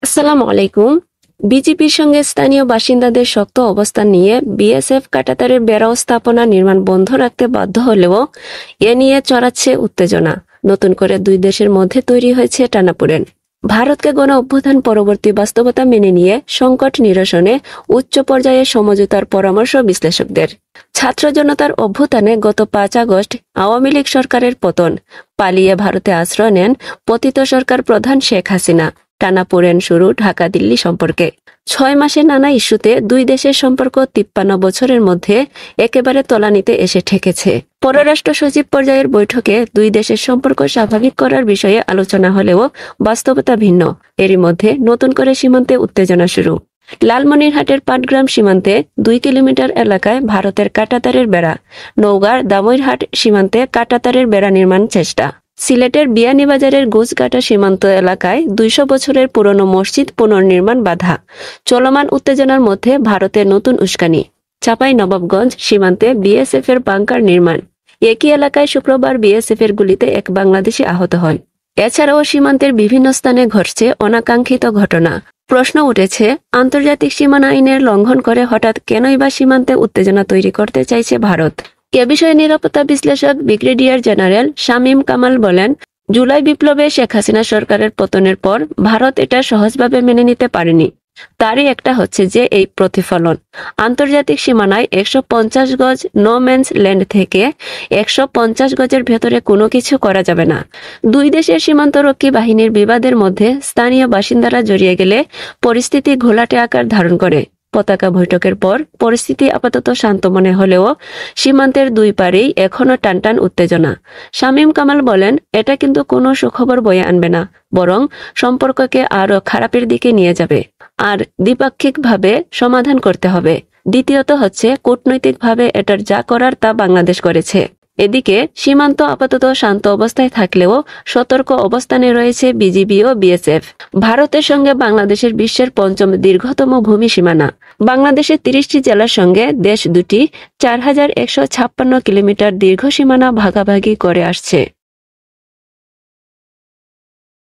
আসসালামু আলাইকুম। বিজেপির সঙ্গে স্থানীয় বাসিন্দাদের শক্ত অবস্থান নিয়ে বিএসএফ কাঁটাতারের বেড়া স্থাপনা নির্মাণ বন্ধ রাখতে বাধ্য হলেও এ নিয়ে চড়াচ্ছে উত্তেজনা। নতুন করে দুই দেশের মধ্যে তৈরি হয়েছে টানাপোড়েন। ভারতকে গণ অভ্যুত্থান পরবর্তী বাস্তবতা মেনে নিয়ে সংকট নিরসনে উচ্চ পর্যায়ে সমঝোতার পরামর্শ বিশ্লেষকদের। ছাত্র জনতার অভ্যুত্থানে গত 5 আগস্ট আওয়ামী লীগ সরকারের পতন, পালিয়ে ভারতে আশ্রয় নেন পতিত সরকার প্রধান শেখ হাসিনা। টানাপোড়েন শুরু ঢাকা দিল্লি সম্পর্কে। 6 মাসে নানা ইস্যুতে দুই দেশের সম্পর্ক 53 বছরের মধ্যে একেবারে তলানিতে এসে ঠেকেছে। পররাষ্ট্র সচিব পর্যায়ের বৈঠকে দুই দেশের সম্পর্ক স্বাভাবিক করার বিষয়ে আলোচনা হলেও বাস্তবতা ভিন্ন। এরই মধ্যে নতুন করে সীমান্তে উত্তেজনা শুরু। লালমনিরহাটের পাটগ্রাম সীমান্তে 2 কিলোমিটার এলাকায় ভারতের কাঁটাতারের বেড়া। নওগাঁর দামইরহাট সীমান্তে কাঁটাতারের বেড়া নির্মাণ চেষ্টা। সিলেটের বিয়ানীবাজারের গোছঘাটা সীমান্ত এলাকায় 200 বছরের পুরনো মসজিদ পুনর্নির্মাণ বাধা। চলমান উত্তেজনার মধ্যে ভারতের নতুন উস্কানি। চাঁপাইনবাবগঞ্জ সীমান্তে বিএসএফ এর বাংকার নির্মাণ। একই এলাকায় শুক্রবার বিএসএফ এর গুলিতে এক বাংলাদেশি আহত হন। এছাড়াও সীমান্তের বিভিন্ন স্থানে ঘটছে অনাকাঙ্ক্ষিত ঘটনা। প্রশ্ন উঠেছে, আন্তর্জাতিক সীমানা আইনের লঙ্ঘন করে হঠাৎ কেনই বা সীমান্তে উত্তেজনা তৈরি করতে চাইছে ভারত? এ বিষয়ে নিরাপত্তা বিশ্লেষক ব্রিগেডিয়ার জেনারেল শামীম কামাল বলেন, জুলাই বিপ্লবে শেখ হাসিনা সরকারের পতনের পর ভারত এটা সহজভাবে মেনে নিতে পারেনি। তারই একটা হচ্ছে যে এই প্রতিফলন। আন্তর্জাতিক সীমানায় 150 গজ নো ম্যানস ল্যান্ড থেকে 150 গজের ভেতরে কোনো কিছু করা যাবে না। দুই দেশের সীমান্তরক্ষী বাহিনীর বিবাদের মধ্যে স্থানীয় বাসিন্দারা জড়িয়ে গেলে পরিস্থিতি ঘোলাটে আকার ধারণ করে। পতাকা বৈঠকের পর পরিস্থিতি আপাতত শান্ত মনে হলেও সীমান্তের দুই পারেই এখনো টানটান উত্তেজনা। শামীম কামাল বলেন, এটা কিন্তু কোনো সুখবর বয়ে আনবে না, বরং সম্পর্ককে আরো খারাপের দিকে নিয়ে যাবে। আর দ্বিপাক্ষিকভাবে সমাধান করতে হবে। দ্বিতীয়ত হচ্ছে, কূটনৈতিকভাবে এটার যা করার তা বাংলাদেশ করেছে। এদিকে সীমান্ত আপাতত শান্ত অবস্থায় থাকলেও সতর্ক অবস্থানে রয়েছে বিজিবি ও বিএসএফ। ভারতের সঙ্গে বাংলাদেশের বিশ্বের 5ম দীর্ঘতম ভূমি সীমানা। বাংলাদেশের 30টি জেলার সঙ্গে দেশ দুটি 4156 কিলোমিটার দীর্ঘ সীমানা ভাগাভাগি করে আসছে।